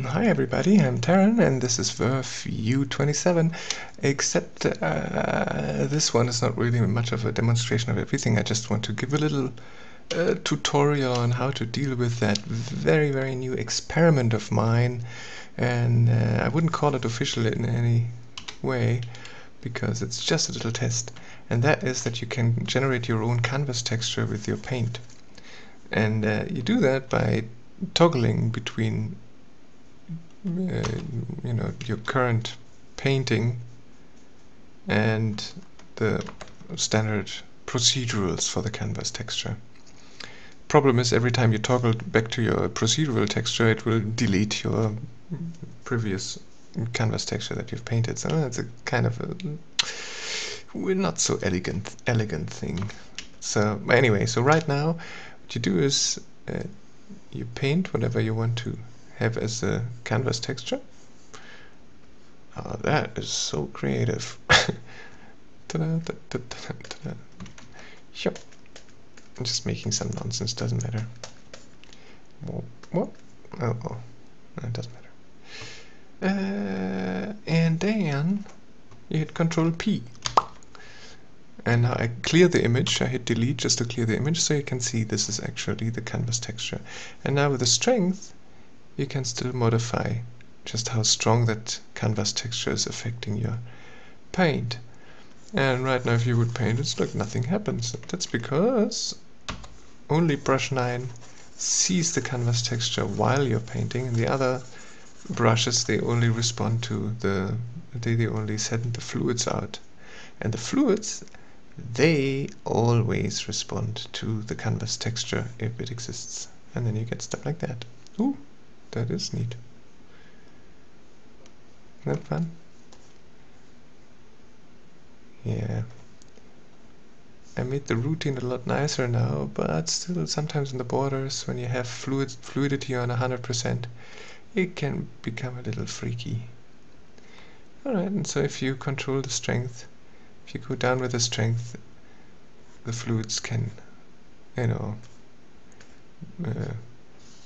Hi everybody, I'm Taron and this is Verve v0.27, except this one is not really much of a demonstration of everything. I just want to give a little tutorial on how to deal with that very new experiment of mine, and I wouldn't call it official in any way because it's just a little test, and that is that you can generate your own canvas texture with your paint. And you do that by toggling between your current painting and the standard procedurals for the canvas texture. Problem is, every time you toggle back to your procedural texture, it will delete your previous canvas texture that you've painted. So it's a kind of a not so elegant thing. So anyway, so right now what you do is you paint whatever you want to have as a canvas texture. Oh, that is so creative. I'm just making some nonsense, doesn't matter. What? Oh, no, it doesn't matter. And then you hit Control P. And now I clear the image. I hit delete just to clear the image so you can see this is actually the canvas texture. And now with the strength, you can still modify just how strong that canvas texture is affecting your paint. And right now if you would paint, it's like nothing happens. That's because only brush 9 sees the canvas texture while you're painting, and the other brushes, they only respond to they only send the fluids out. And the fluids, they always respond to the canvas texture if it exists. And then you get stuff like that. Ooh, that is neat. Isn't that fun? Yeah. I made the routine a lot nicer now, but still sometimes in the borders, when you have fluidity on 100%, it can become a little freaky. Alright, and so if you control the strength, if you go down with the strength, the fluids can,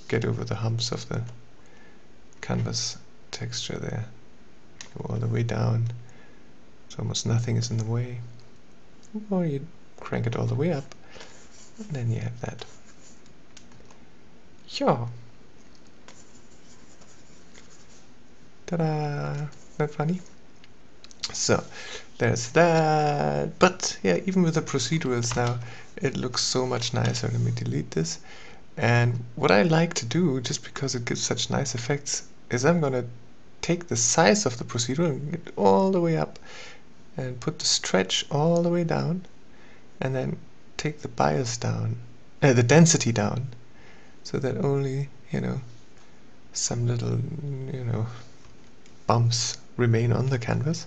get over the humps of the canvas texture there. Go all the way down, so almost nothing is in the way. Or you crank it all the way up, and then you have that. Yeah. Ta-da! Isn't that funny? So, there's that. But yeah, even with the procedurals now, it looks so much nicer. Let me delete this. And what I like to do, just because it gives such nice effects, is I'm gonna take the size of the procedural and get it all the way up, and put the stretch all the way down, and then take the bias down, the density down, so that only, some little, bumps remain on the canvas.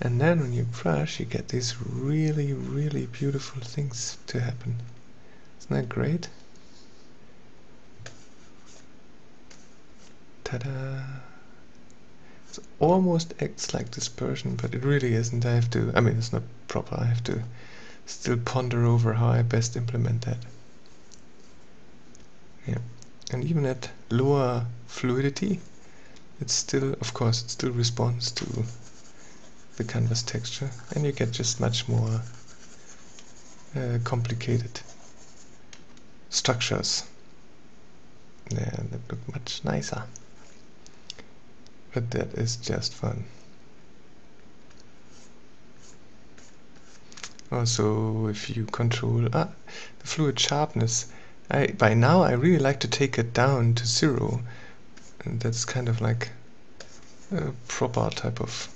And then when you brush, you get these really beautiful things to happen. Isn't that great? Ta-da! It almost acts like dispersion, but it really isn't. I mean, it's not proper. I have to still ponder over how I best implement that. Yeah, and even at lower fluidity, it's still, of course, it still responds to the canvas texture, and you get just much more complicated structures. Yeah, that look much nicer. But that is just fun. Also, if you control the fluid sharpness, by now I really like to take it down to 0, and that's kind of like a proper type of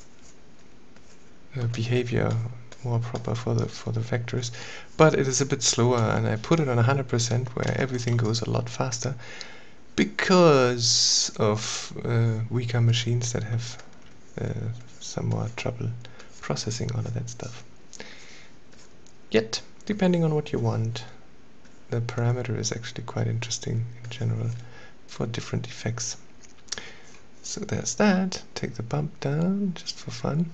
behavior, more proper for the vectors. But it is a bit slower, and I put it on 100% where everything goes a lot faster, because of weaker machines that have some more trouble processing all of that stuff. Yet, depending on what you want, the parameter is actually quite interesting in general for different effects. So there's that. Take the bump down just for fun.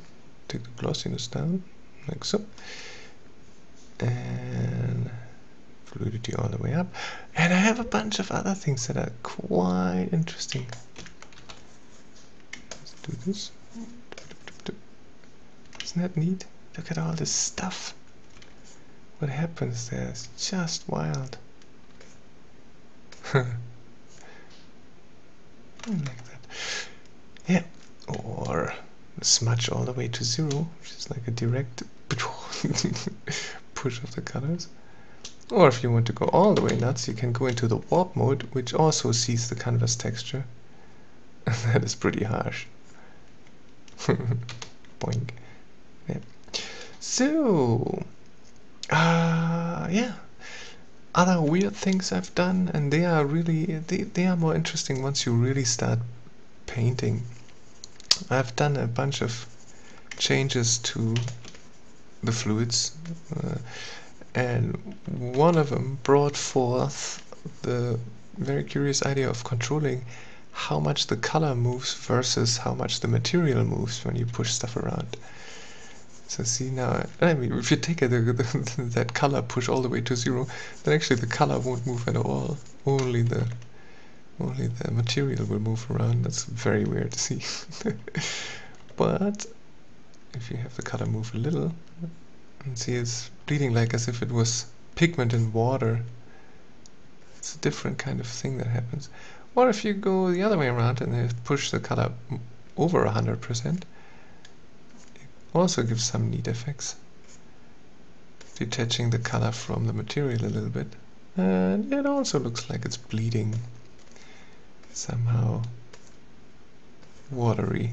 Take the glossiness down, like so. And fluidity all the way up. And I have a bunch of other things that are quite interesting. do this. Isn't that neat? Look at all this stuff. What happens there is just wild. Like that. Yeah. Or smudge all the way to 0, which is like a direct push of the colors. Or if you want to go all the way nuts, you can go into the warp mode, which also sees the canvas texture. That is pretty harsh. Boink. Yeah. So, yeah. Other weird things I've done, and they are really, they are more interesting once you really start painting. I've done a bunch of changes to the fluids, and one of them brought forth the very curious idea of controlling how much the color moves versus how much the material moves when you push stuff around. So see now, I mean, if you take that color push all the way to 0, then actually the color won't move at all. Only the material will move around. That's very weird to see. But if you have the color move a little, and see it's bleeding like as if it was pigment in water. It's a different kind of thing that happens. Or if you go the other way around and push the color over 100%, it also gives some neat effects. Detaching the color from the material a little bit. And it also looks like it's bleeding. Somehow watery.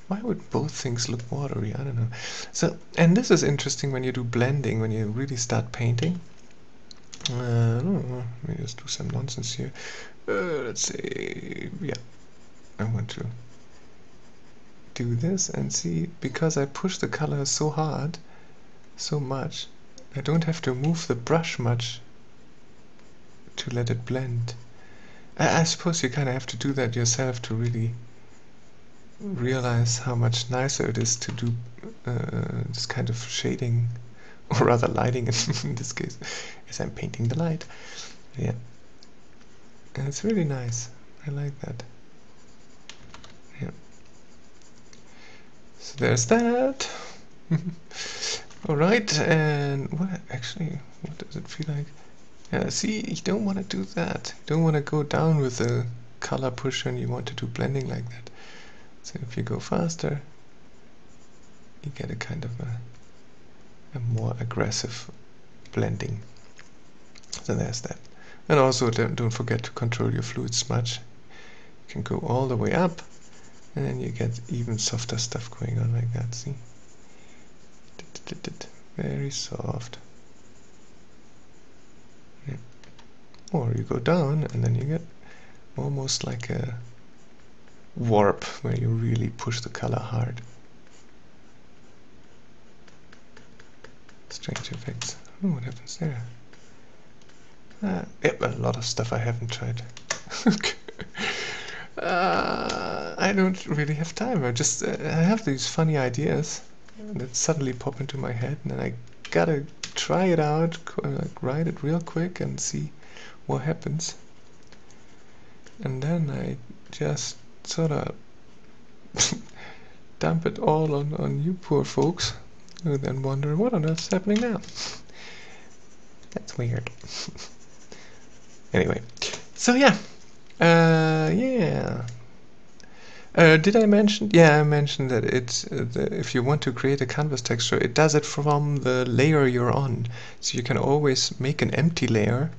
Why would both things look watery? I don't know. So, and this is interesting when you do blending, when you really start painting. I don't know, let me just do some nonsense here. Let's say, yeah, I want to do this and see, because I push the color so hard, so much, I don't have to move the brush much to let it blend. I suppose you kind of have to do that yourself to really realize how much nicer it is to do this kind of shading, or rather lighting in this case, as I'm painting the light. Yeah, and it's really nice. I like that. Yeah. So there's that. Alright, and what does it feel like? Yeah, see, you don't want to do that. You don't want to go down with the color push and you want to do blending like that. So if you go faster, you get a kind of a more aggressive blending. So there's that. And also don't forget to control your fluid smudge. You can go all the way up, and then you get even softer stuff going on like that, see? Very soft. Yeah. Or you go down, and then you get almost like a warp, where you really push the color hard. Strange effects. Oh, what happens there? Yep, a lot of stuff I haven't tried. I don't really have time. I have these funny ideas that suddenly pop into my head, and then I gotta try it out, like write it real quick and see what happens. And then I just sort of dump it all on you poor folks, who then wonder what on earth is happening now. That's weird. Anyway, so yeah. Yeah. Did I mention? Yeah, I mentioned that if you want to create a canvas texture, it does it from the layer you're on. So you can always make an empty layer,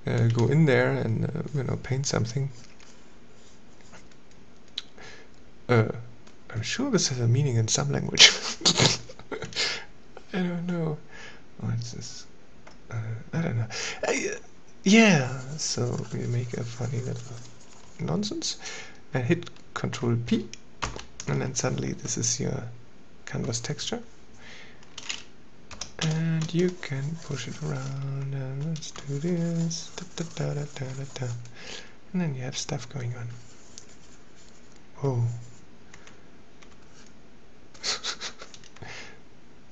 go in there and paint something. I'm sure this has a meaning in some language. I don't know. What's this? I don't know. Yeah, so we make a funny little nonsense and hit Control P, and then suddenly this is your canvas texture, and you can push it around, and let's do this, and then you have stuff going on. Whoa.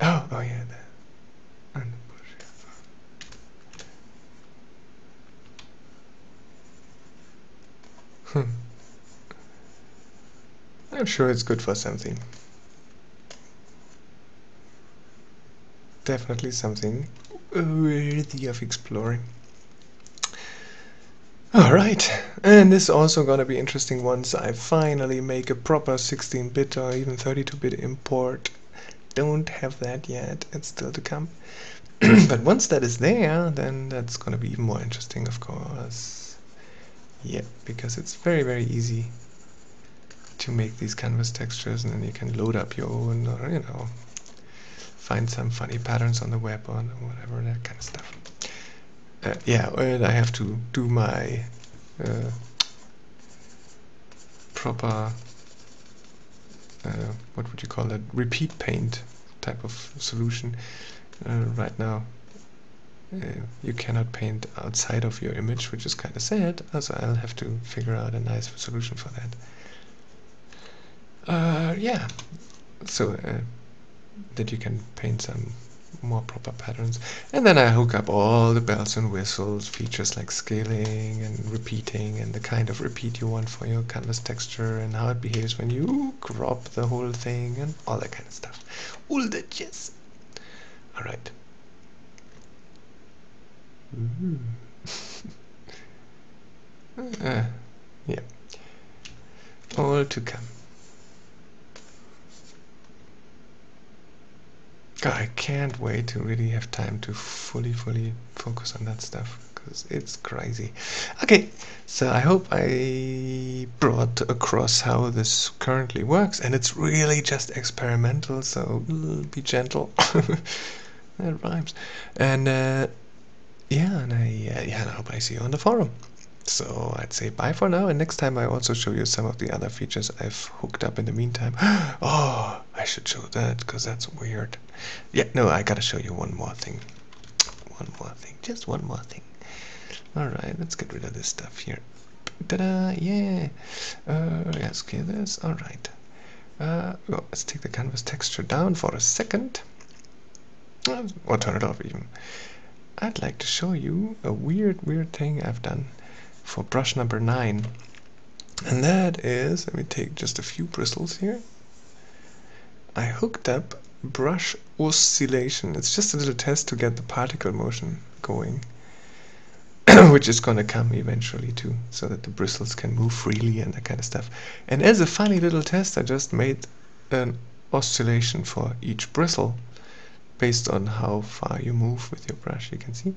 Oh yeah, and I'm sure it's good for something. Definitely something worthy of exploring. Alright, and this is also gonna be interesting once I finally make a proper 16-bit or even 32-bit import. Don't have that yet, it's still to come. But once that is there, then that's gonna be even more interesting, of course. Yeah, because it's very, very easy to make these canvas textures, and then you can load up your own, or you know, find some funny patterns on the web or whatever, that kind of stuff. Yeah, and I have to do my proper, what would you call it, repeat paint type of solution. Right now you cannot paint outside of your image, which is kind of sad, so I'll have to figure out a nice solution for that. Yeah, so that you can paint some more proper patterns, and then I hook up all the bells and whistles, features like scaling and repeating, and the kind of repeat you want for your canvas texture, and how it behaves when you crop the whole thing, and all that kind of stuff. All the jazz. All right. Yeah, all to come. God, I can't wait to really have time to fully focus on that stuff, because it's crazy. Okay, so I hope I brought across how this currently works, and it's really just experimental, so be gentle. That rhymes. And yeah, and I hope I see you on the forum. So I'd say bye for now, and next time I also show you some of the other features I've hooked up in the meantime. Oh, I should show that, because that's weird. Yeah, no, I gotta show you one more thing. One more thing, just one more thing. Alright, let's get rid of this stuff here. Ta-da, yeah. Let's clear this, alright. Well, let's take the canvas texture down for a second. Or turn it off even. I'd like to show you a weird thing I've done for brush number 9, and that is, let me take just a few bristles here. I hooked up brush oscillation. It's just a little test to get the particle motion going, which is gonna come eventually too, so that the bristles can move freely and that kind of stuff. And as a funny little test, I just made an oscillation for each bristle based on how far you move with your brush. You can see.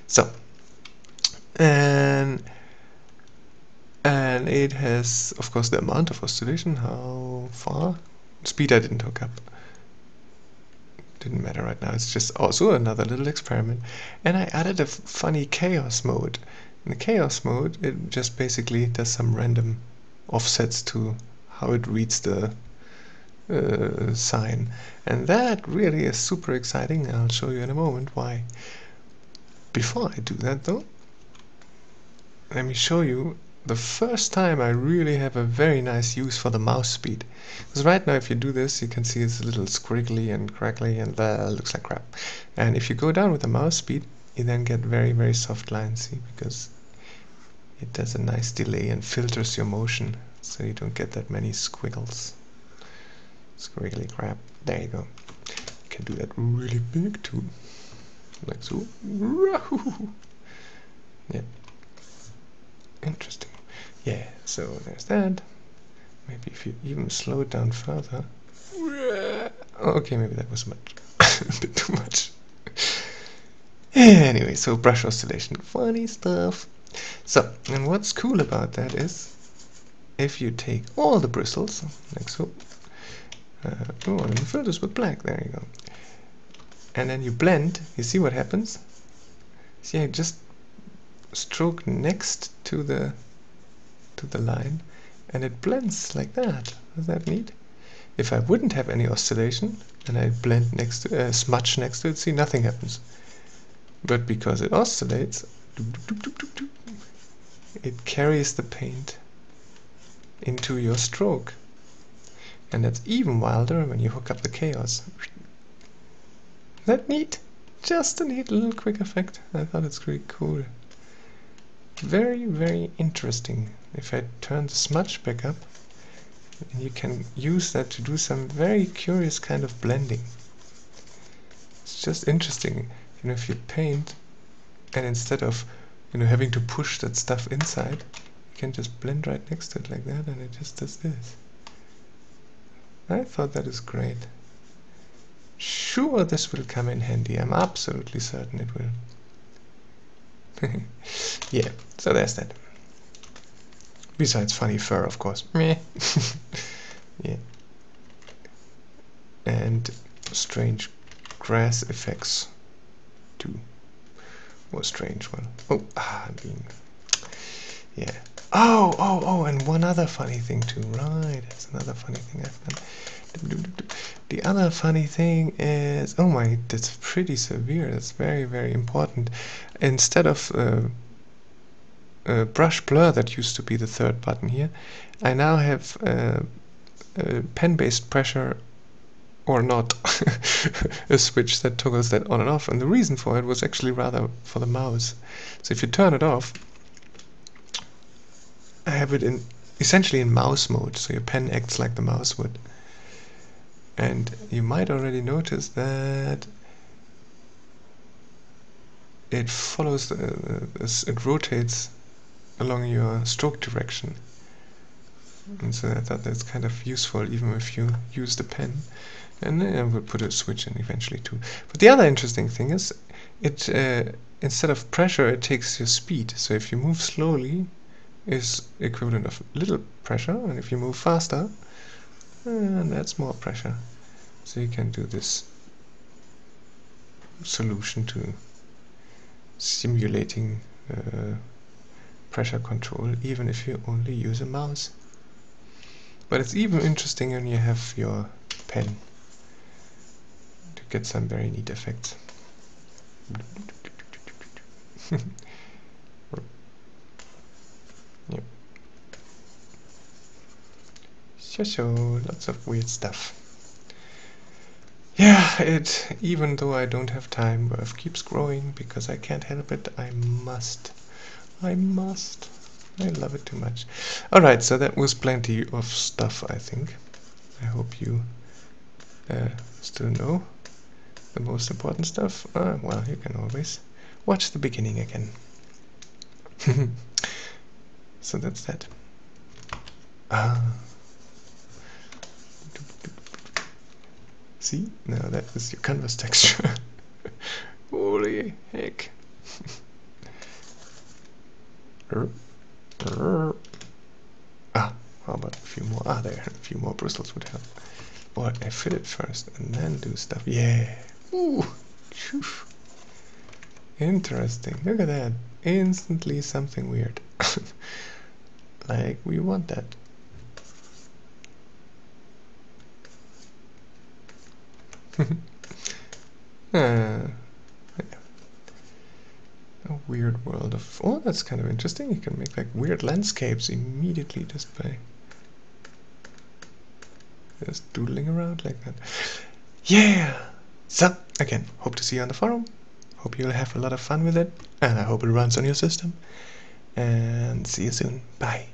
So, and it has, of course, the amount of oscillation, how far. Speed I didn't hook up. Didn't matter right now. It's just also another little experiment. And I added a funny chaos mode. In the chaos mode, it just basically does some random offsets to how it reads the sign, and that really is super exciting. I'll show you in a moment why. Before I do that though, let me show you the first time I really have a very nice use for the mouse speed. Because right now if you do this, you can see it's a little squiggly and crackly and looks like crap. And if you go down with the mouse speed, you then get very soft lines, see, because it does a nice delay and filters your motion, so you don't get that many squiggles. Squiggly crap. There you go. You can do that really big too, like so. Yeah, interesting. Yeah, so there's that. Maybe if you even slow it down further. Okay, maybe that was much. A bit too much. Anyway, so brush oscillation, funny stuff. So, and what's cool about that is, if you take all the bristles, like so, oh, and fill this with black, there you go. And then you blend, you see what happens? See, I just stroke next to the line, and it blends like that. Is that neat? If I wouldn't have any oscillation, and I blend next to, smudge next to it, see, nothing happens. But because it oscillates, it carries the paint into your stroke. And that's even wilder when you hook up the chaos. That neat? Just a neat little quick effect. I thought it's pretty cool. Very, very interesting. If I turn the smudge back up, and you can use that to do some very curious kind of blending. It's just interesting, you know, if you paint and instead of, you know, having to push that stuff inside, you can just blend right next to it like that, and it just does this. I thought that is great. Sure, this will come in handy. I'm absolutely certain it will. Yeah, so there's that. Besides funny fur, of course. Meh. Yeah. And strange grass effects too. Or strange one. Oh, I mean, yeah. Oh, and one other funny thing too. Right, that's another funny thing I've done. The other funny thing is, oh my, that's pretty severe. That's very, very important. Instead of brush blur that used to be the third button here, I now have pen-based pressure or not a switch that toggles that on and off, and the reason for it was actually rather for the mouse. So if you turn it off, I have it in essentially in mouse mode, so your pen acts like the mouse would. And you might already notice that it follows it rotates along your stroke direction. And so I thought that's kind of useful even if you use the pen. And then I will put a switch in eventually too. But the other interesting thing is, it instead of pressure, it takes your speed. So if you move slowly, is equivalent of little pressure, and if you move faster, that's more pressure. So you can do this solution to simulating pressure control, even if you only use a mouse. But it's even interesting when you have your pen to get some very neat effects. Yep. So lots of weird stuff. Yeah, even though I don't have time, Verve keeps growing because I can't help it. I must. I love it too much. Alright, so that was plenty of stuff, I think. I hope you still know the most important stuff. Well, you can always watch the beginning again. So that's that. See? Now that is your canvas texture. Holy heck. How about a few more? There, a few more bristles would help. Or I fill it first and then do stuff. Yeah. Ooh. Interesting. Look at that. Instantly something weird. Like we want that. Yeah. A weird world of... Oh, that's kind of interesting. You can make like weird landscapes immediately just by just doodling around like that. Yeah! So, again, hope to see you on the forum. Hope you'll have a lot of fun with it. And I hope it runs on your system. And see you soon. Bye.